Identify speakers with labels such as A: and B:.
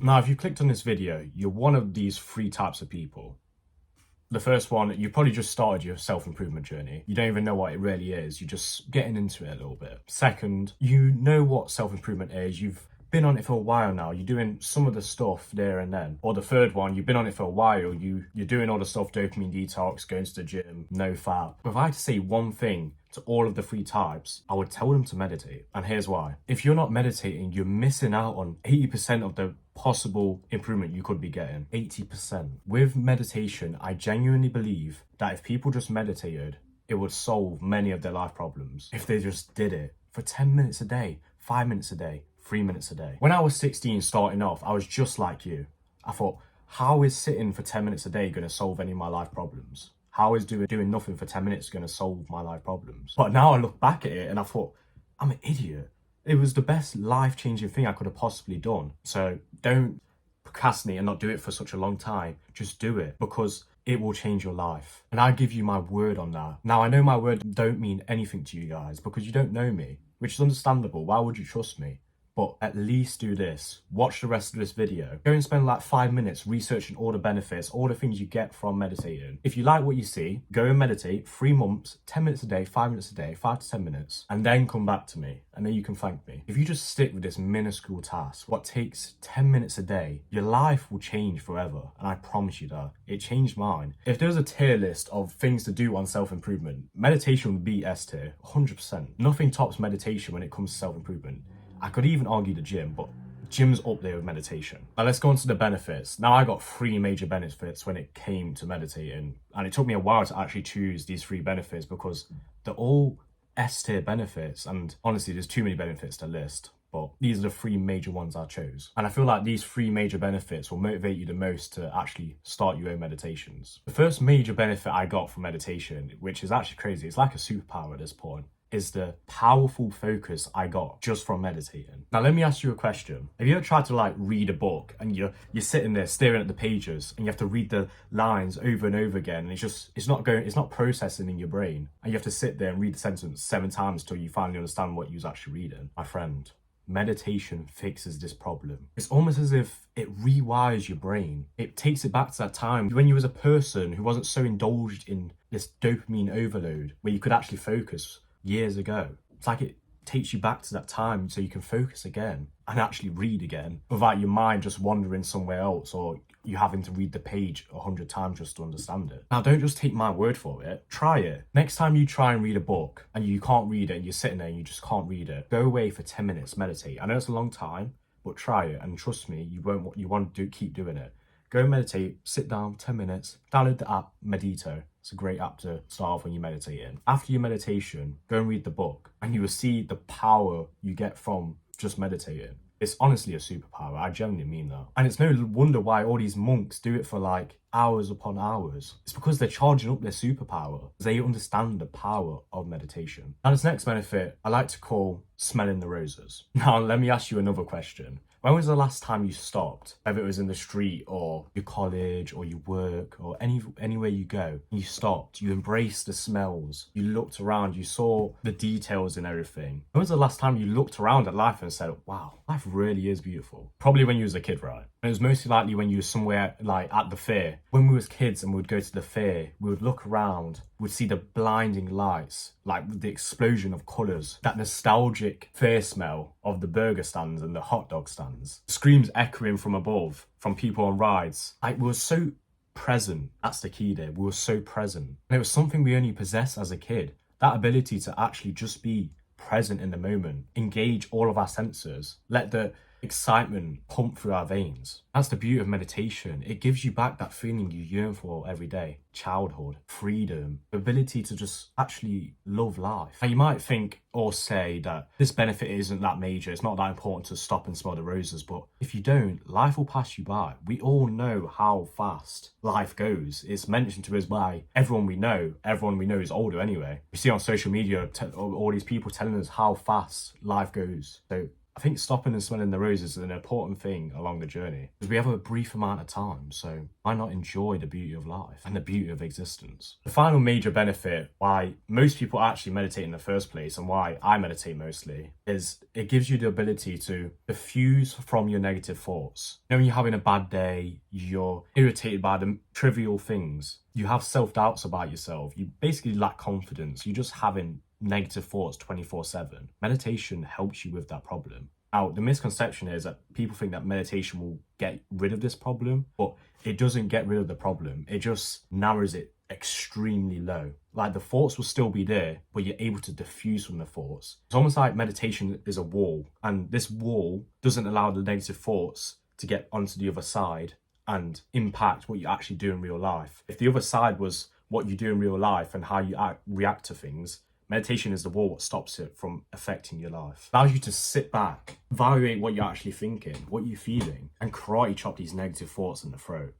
A: Now, if you clicked on this video, you're one of these three types of people. The first one, you probably just started your self-improvement journey. You don't even know what it really is. You're just getting into it a little bit. Second, you know what self-improvement is. You've been on it for a while now. You're doing some of the stuff there and then. Or the third one, you've been on it for a while. You're doing all the stuff, dopamine detox, going to the gym, no fat. But if I had to say one thing to all of the three types, I would tell them to meditate. And here's why. If you're not meditating, you're missing out on 80% of the possible improvement you could be getting. 80%. With meditation, I genuinely believe that if people just meditated, it would solve many of their life problems. If they just did it for 10 minutes a day, 5 minutes a day, 3 minutes a day. When I was 16 starting off, I was just like you. I thought, how is sitting for 10 minutes a day going to solve any of my life problems? How is doing nothing for 10 minutes going to solve my life problems? But now I look back at it and I thought, I'm an idiot. It was the best life-changing thing I could have possibly done. So don't procrastinate and not do it for such a long time. Just do it, because it will change your life. And I give you my word on that. Now, I know my word don't mean anything to you guys because you don't know me, which is understandable. Why would you trust me? But at least do this. Watch the rest of this video. Go and spend like 5 minutes researching all the benefits, all the things you get from meditating. If you like what you see, go and meditate 3 months, 10 minutes a day, 5 minutes a day, 5 to 10 minutes, and then come back to me, and then you can thank me. If you just stick with this minuscule task, what takes 10 minutes a day, your life will change forever. And I promise you that. It changed mine. If there was a tier list of things to do on self-improvement, meditation would be S tier, 100%. Nothing tops meditation when it comes to self-improvement. I could even argue the gym, but gym's up there with meditation. Now let's go on to the benefits. Now I got 3 major benefits when it came to meditating, and it took me a while to actually choose these 3 benefits because they're all S tier benefits, and honestly there's too many benefits to list, but these are the 3 major ones I chose. And I feel like these 3 major benefits will motivate you the most to actually start your own meditations. The first major benefit I got from meditation, which is actually crazy, it's like a superpower at this point, is the powerful focus I got just from meditating. Now let me ask you a question. Have you ever tried to like read a book and you're sitting there staring at the pages and you have to read the lines over and over again, and it's not processing in your brain, and you have to sit there and read the sentence 7 times till you finally understand what you was actually reading? My friend, meditation fixes this problem. It's almost as if it rewires your brain. It takes it back to that time when you was a person who wasn't so indulged in this dopamine overload where you could actually focus years ago. It's like it takes you back to that time so you can focus again and actually read again without your mind just wandering somewhere else or you having to read the page 100 times just to understand it. Now don't just take my word for it, try it. Next time you try and read a book and you can't read it and you're sitting there and you just can't read it, go away for 10 minutes, meditate. I know it's a long time, but try it, and trust me, you want to keep doing it. Go meditate, sit down 10 minutes, download the app Medito. It's a great app to start off when you're meditating. After your meditation, go and read the book and you will see the power you get from just meditating. It's honestly a superpower, I genuinely mean that. And it's no wonder why all these monks do it for like hours upon hours. It's because they're charging up their superpower. They understand the power of meditation. Now this next benefit, I like to call smelling the roses. Now let me ask you another question. When was the last time you stopped, whether it was in the street or your college or your work or anywhere you go, you stopped, you embraced the smells, you looked around, you saw the details and everything? When was the last time you looked around at life and said, wow, life really is beautiful? Probably when you was a kid, right? And it was mostly likely when you were somewhere like at the fair. When we was kids and we would go to the fair, we would look around, we'd see the blinding lights, like the explosion of colours, that nostalgic fair smell of the burger stands and the hot dog stands, screams echoing from above, from people on rides. Like, we were so present. That's the key there. We were so present. And it was something we only possessed as a kid. That ability to actually just be present in the moment, engage all of our senses, let the excitement pump through our veins. That's the beauty of meditation. It gives you back that feeling you yearn for every day. Childhood, freedom, the ability to just actually love life. Now you might think or say that this benefit isn't that major, it's not that important to stop and smell the roses, but if you don't, life will pass you by. We all know how fast life goes. It's mentioned to us by everyone we know is older anyway. We see on social media all these people telling us how fast life goes. So I think stopping and smelling the roses is an important thing along the journey because we have a brief amount of time, so why not enjoy the beauty of life and the beauty of existence? The final major benefit why most people actually meditate in the first place and why I meditate mostly is it gives you the ability to diffuse from your negative thoughts. You know, when you're having a bad day, you're irritated by the trivial things, you have self-doubts about yourself, you basically lack confidence, you're just having negative thoughts 24/7. Meditation helps you with that problem. Now, the misconception is that people think that meditation will get rid of this problem, but it doesn't get rid of the problem. It just narrows it extremely low. Like the thoughts will still be there, but you're able to diffuse from the thoughts. It's almost like meditation is a wall, and this wall doesn't allow the negative thoughts to get onto the other side and impact what you actually do in real life. If the other side was what you do in real life and how you react to things, meditation is the wall that stops it from affecting your life. It allows you to sit back, evaluate what you're actually thinking, what you're feeling, and karate chop these negative thoughts in the throat.